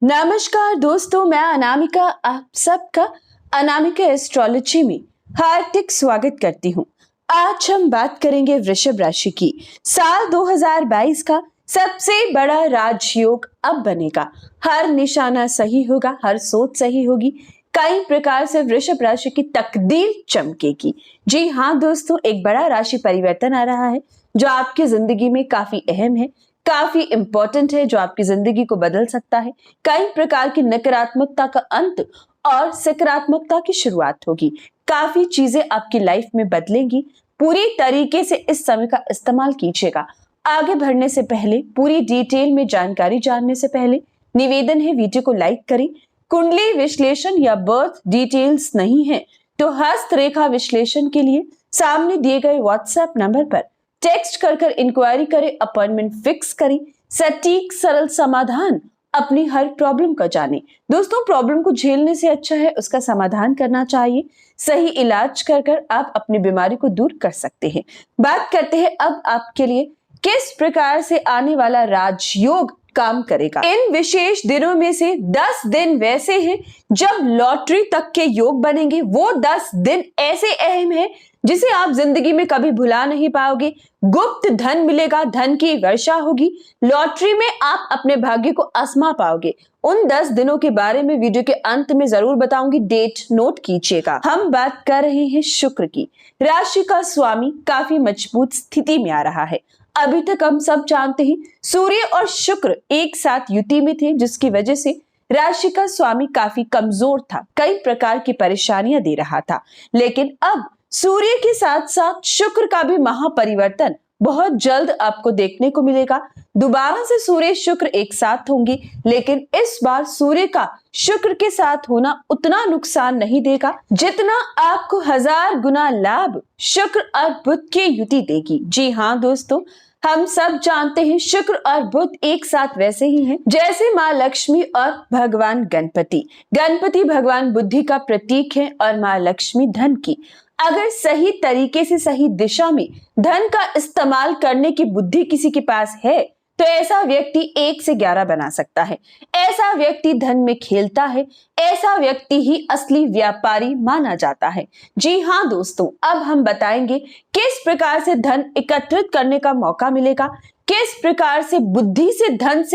नमस्कार दोस्तों, मैं अनामिका आप सबका अनामिका एस्ट्रोलॉजी में हार्दिक स्वागत करती हूँ। आज हम बात करेंगे वृषभ राशि की। साल 2022 का सबसे बड़ा राजयोग अब बनेगा। हर निशाना सही होगा, हर सोच सही होगी। कई प्रकार से वृषभ राशि की तकदीर चमकेगी। जी हाँ दोस्तों, एक बड़ा राशि परिवर्तन आ रहा है जो आपकी जिंदगी में काफी अहम है, काफी इंपॉर्टेंट है, जो आपकी जिंदगी को बदल सकता है। कई प्रकार की नकारात्मकता का अंत और सकारात्मकता की शुरुआत होगी। काफी चीजें आपकी लाइफ में बदलेंगी। पूरी तरीके से इस समय का इस्तेमाल कीजिएगा। आगे बढ़ने से पहले, पूरी डिटेल में जानकारी जानने से पहले निवेदन है, वीडियो को लाइक करें। कुंडली विश्लेषण या बर्थ डिटेल्स नहीं है तो हस्तरेखा विश्लेषण के लिए सामने दिए गए व्हाट्सएप नंबर पर टेक्स्ट कर इंक्वायरी करें, अपॉइंटमेंट फिक्स करें। सटीक सरल समाधान अपनी हर प्रॉब्लम का जाने। दोस्तों, प्रॉब्लम को झेलने से अच्छा है उसका समाधान करना चाहिए। सही इलाज कर आप अपनी बीमारी को दूर कर सकते हैं। बात करते हैं अब आपके लिए किस प्रकार से आने वाला राजयोग काम करेगा। इन विशेष दिनों में से 10 दिन वैसे हैं जब लॉटरी तक के योग बनेंगे। वो 10 दिन ऐसे अहम है जिसे आप जिंदगी में कभी भुला नहीं पाओगे। गुप्त धन मिलेगा, धन की वर्षा होगी। लॉटरी में आप अपने भाग्य को आजमा पाओगे। उन 10 दिनों के बारे में वीडियो के अंत में जरूर बताऊंगी, डेट नोट कीजिएगा। हम बात कर रहे हैं शुक्र की। राशि का स्वामी काफी मजबूत स्थिति में आ रहा है। अभी तक हम सब जानते हैं सूर्य और शुक्र एक साथ युति में थे, जिसकी वजह से राशि का स्वामी काफी कमजोर था, कई प्रकार की परेशानियां दे रहा था। लेकिन अब सूर्य के साथ साथ शुक्र का भी महापरिवर्तन बहुत जल्द आपको देखने को मिलेगा। दोबारा से सूर्य शुक्र एक साथ होंगे, लेकिन इस बार सूर्य का शुक्र के साथ होना उतना नुकसान नहीं देगा जितना आपको 1000 गुना लाभ शुक्र और बुध की युति देगी। जी हाँ दोस्तों, हम सब जानते हैं शुक्र और बुध एक साथ वैसे ही हैं जैसे माँ लक्ष्मी और भगवान गणपति। गणपति भगवान बुद्धि का प्रतीक है और माँ लक्ष्मी धन की। अगर सही तरीके से सही दिशा में धन का इस्तेमाल करने की बुद्धि किसी के पास है तो ऐसा व्यक्ति 1 से 11 बना सकता है। ऐसा व्यक्ति धन में खेलता है। ऐसा व्यक्ति ही असली व्यापारी माना जाता है। जी हाँ दोस्तों, अब हम बताएंगे किस प्रकार से धन एकत्रित करने का मौका मिलेगा, किस प्रकार से बुद्धि से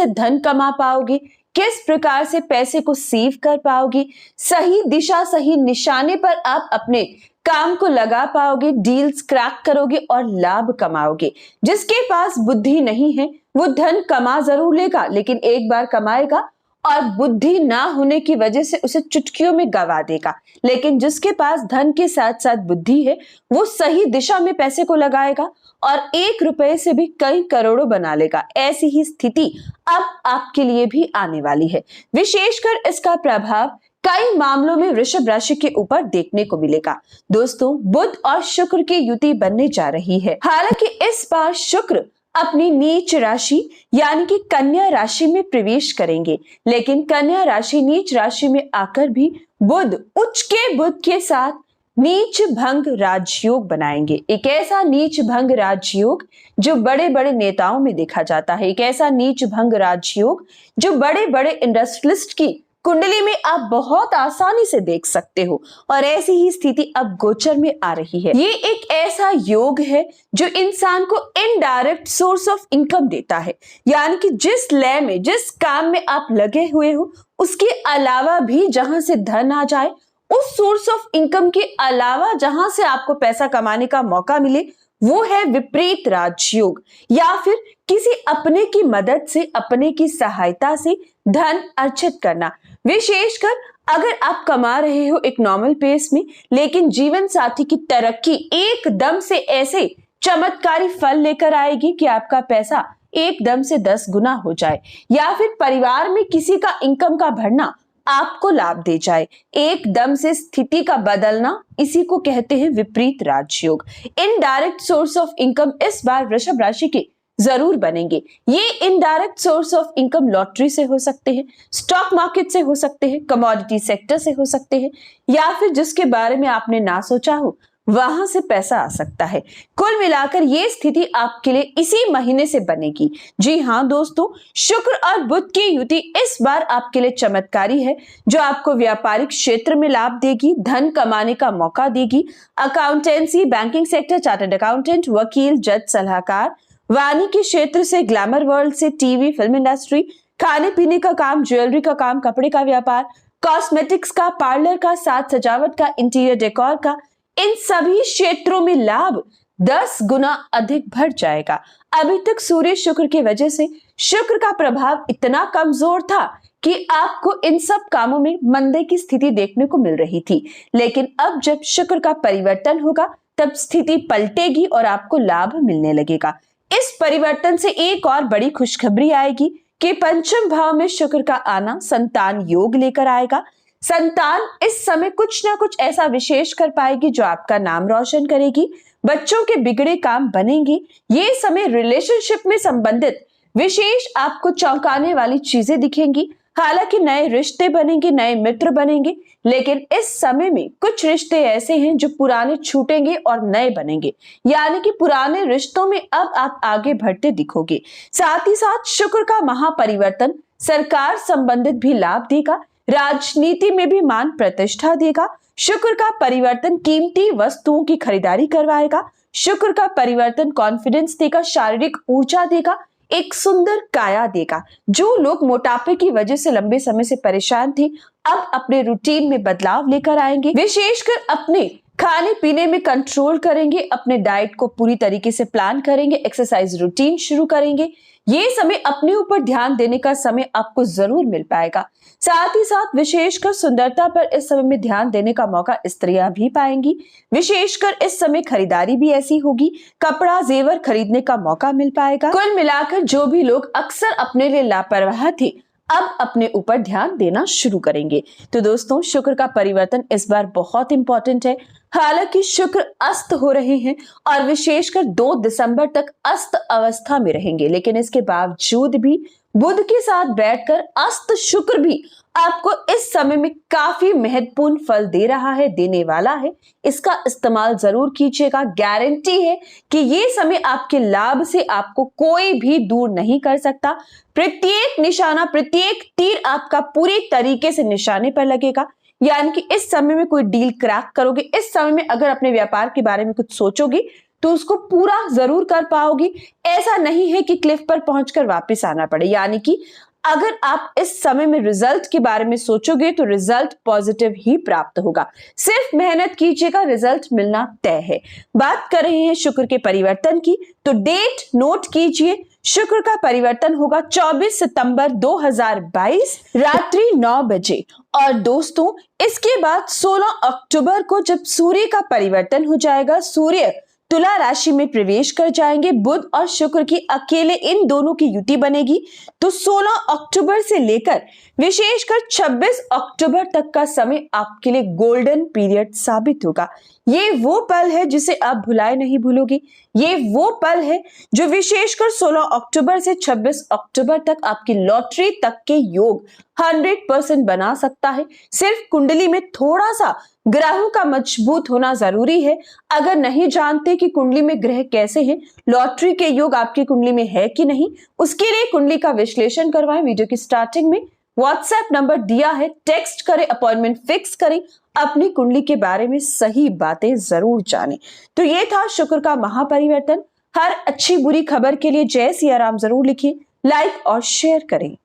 धन कमा पाओगे, किस प्रकार से पैसे को सेव कर पाओगे, सही दिशा सही निशाने पर आप अपने काम को लगा पाओगे, डील्स क्रैक करोगे और लाभ कमाओगे। जिसके पास बुद्धि नहीं है वो धन कमा जरूर लेगा, लेकिन एक बार कमाएगा और बुद्धि ना होने की वजह से उसे चुटकियों में गवा देगा। लेकिन जिसके पास धन के साथ साथ बुद्धि है वो सही दिशा में पैसे को लगाएगा और 1 रुपए से भी कई करोड़ों बना लेगा। ऐसी ही स्थिति अब आपके लिए भी आने वाली है। विशेषकर इसका प्रभाव कई मामलों में वृषभ राशि के ऊपर देखने को मिलेगा। दोस्तों, बुध और शुक्र की युति बनने जा रही है। हालांकि इस बार शुक्र अपनी नीच राशि यानी कि कन्या राशि में प्रवेश करेंगे, लेकिन कन्या राशि नीच राशि में आकर भी बुध उच्च के बुध के साथ नीच भंग राजयोग बनाएंगे। एक ऐसा नीच भंग राजयोग जो बड़े बड़े नेताओं में देखा जाता है। एक ऐसा नीच भंग राजयोग जो बड़े बड़े इंडस्ट्रियलिस्ट की कुंडली में आप बहुत आसानी से देख सकते हो और ऐसी ही स्थिति अब गोचर में आ रही है। ये एक ऐसा योग है जो इंसान को इनडायरेक्ट सोर्स ऑफ इनकम देता है, यानी कि जिस लय में जिस काम में आप लगे हुए हो उसके अलावा भी जहां से धन आ जाए, उस सोर्स ऑफ इनकम के अलावा जहां से आपको पैसा कमाने का मौका मिले, वो है विपरीत राजयोग। या फिर किसी अपने की मदद से, अपने की सहायता से धन अर्जित करना। विशेषकर अगर आप कमा रहे हो एक नॉर्मल पेस में, लेकिन जीवन साथी की तरक्की एकदम से ऐसे चमत्कारी फल लेकर आएगी कि आपका पैसा एकदम से 10 गुना हो जाए, या फिर परिवार में किसी का इनकम का बढ़ना आपको लाभ दे जाए। एकदम से स्थिति का बदलना, इसी को कहते हैं विपरीत राजयोग। इनडायरेक्ट सोर्स ऑफ इनकम इस बार वृषभ राशि के जरूर बनेंगे। ये indirect source of income lottery से हो सकते हैं, स्टॉक मार्केट से हो सकते हैं, कमोडिटी सेक्टर से हो सकते हैं, या फिर जिसके बारे में आपने ना सोचा हो वहां से पैसा आ सकता है। कुल मिलाकर ये स्थिति आपके लिए इसी महीने से बनेगी। जी हाँ दोस्तों, शुक्र और बुध की युति इस बार आपके लिए चमत्कारी है, जो आपको व्यापारिक क्षेत्र में लाभ देगी, धन कमाने का मौका देगी। Accountancy, banking sector, chartered accountant, वकील, जज, सलाहकार, वानिकी क्षेत्र से, ग्लैमर वर्ल्ड से, टीवी, फिल्म इंडस्ट्री, खाने पीने का काम, ज्वेलरी का काम, कपड़े का व्यापार, कॉस्मेटिक्स का, पार्लर का, साज सजावट का, इंटीरियर डेकोर का, इन सभी क्षेत्रों में लाभ 10 गुना अधिक बढ़ जाएगा। अभी तक सूर्य शुक्र की वजह से शुक्र का प्रभाव इतना कमजोर था कि आपको इन सब कामों में मंदे की स्थिति देखने को मिल रही थी, लेकिन अब जब शुक्र का परिवर्तन होगा तब स्थिति पलटेगी और आपको लाभ मिलने लगेगा। इस परिवर्तन से एक और बड़ी खुशखबरी आएगी कि पंचम भाव में शुक्र का आना संतान योग लेकर आएगा। संतान इस समय कुछ ना कुछ ऐसा विशेष कर पाएगी जो आपका नाम रोशन करेगी। बच्चों के बिगड़े काम बनेंगे। ये समय रिलेशनशिप में संबंधित विशेष आपको चौंकाने वाली चीजें दिखेंगी। हालांकि नए रिश्ते बनेंगे, नए मित्र बनेंगे, लेकिन इस समय में कुछ रिश्ते ऐसे हैं जो पुराने छूटेंगे और नए बनेंगे, यानी कि पुराने रिश्तों में अब आप आगे बढ़ते दिखोगे। साथ ही साथ शुक्र का महापरिवर्तन सरकार संबंधित भी लाभ देगा, राजनीति में भी मान प्रतिष्ठा देगा। शुक्र का परिवर्तन कीमती वस्तुओं की खरीदारी करवाएगा। शुक्र का परिवर्तन कॉन्फिडेंस देगा, शारीरिक ऊर्जा देगा, एक सुंदर काया देगा। जो लोग मोटापे की वजह से लंबे समय से परेशान थे, अब अपने रूटीन में बदलाव लेकर आएंगे। विशेषकर अपने खाने पीने में कंट्रोल करेंगे, अपने डाइट को पूरी तरीके से प्लान करेंगे, एक्सरसाइज रूटीन शुरू करेंगे। ये समय अपने ऊपर ध्यान देने का समय आपको जरूर मिल पाएगा। साथ ही साथ विशेषकर सुंदरता पर इस समय में ध्यान देने का मौका स्त्रियां भी पाएंगी। विशेषकर इस समय खरीदारी भी ऐसी होगी, कपड़ा जेवर खरीदने का मौका मिल पाएगा। कुल मिलाकर जो भी लोग अक्सर अपने लिए लापरवाह थे, अब अपने ऊपर ध्यान देना शुरू करेंगे। तो दोस्तों, शुक्र का परिवर्तन इस बार बहुत इंपॉर्टेंट है। हालांकि शुक्र अस्त हो रहे हैं और विशेषकर 2 दिसंबर तक अस्त अवस्था में रहेंगे, लेकिन इसके बावजूद भी बुध के साथ बैठकर अस्त शुक्र भी आपको इस समय में काफी महत्वपूर्ण फल दे रहा है, देने वाला है। इसका इस्तेमाल जरूर कीजिएगा। गारंटी है कि ये समय आपके लाभ से आपको कोई भी दूर नहीं कर सकता। प्रत्येक निशाना, प्रत्येक तीर आपका पूरी तरीके से निशाने पर लगेगा। यानी कि इस समय में कोई डील क्रैक करोगे, इस समय में अगर अपने व्यापार के बारे में कुछ सोचोगे तो उसको पूरा जरूर कर पाओगी। ऐसा नहीं है कि क्लिफ पर पहुंचकर वापस आना पड़े। यानी कि अगर आप इस समय में रिजल्ट के बारे में सोचोगे तो रिजल्ट पॉजिटिव ही प्राप्त होगा। सिर्फ मेहनत कीजिएगा, रिजल्ट मिलना तय है। बात कर रहे हैं शुक्र के परिवर्तन की, तो डेट नोट कीजिए। शुक्र का परिवर्तन होगा 24 सितंबर 2022 रात्रि 9 बजे। और दोस्तों, इसके बाद 16 अक्टूबर को जब सूर्य का परिवर्तन हो जाएगा, सूर्य तुला राशि में प्रवेश कर जाएंगे। बुध और शुक्र की अकेले इन दोनों की युति बनेगी। तो 16 अक्टूबर से लेकर विशेषकर 26 अक्टूबर तक का समय आपके लिए गोल्डन पीरियड साबित होगा। ये वो पल है जिसे आप भुलाए नहीं भूलोगे। ये वो पल है जो विशेषकर 16 अक्टूबर से 26 अक्टूबर तक आपकी लॉटरी तक के योग 100% बना सकता है। सिर्फ कुंडली में थोड़ा सा ग्रहों का मजबूत होना जरूरी है। अगर नहीं जानते कि कुंडली में ग्रह कैसे हैं, लॉटरी के योग आपकी कुंडली में है कि नहीं, उसके लिए कुंडली का विश्लेषण करवाएं। वीडियो की स्टार्टिंग में व्हाट्सएप नंबर दिया है, टेक्स्ट करें, अपॉइंटमेंट फिक्स करें, अपनी कुंडली के बारे में सही बातें जरूर जानें। तो ये था शुक्र का महापरिवर्तन। हर अच्छी बुरी खबर के लिए जय सिया राम जरूर लिखिए, लाइक और शेयर करें।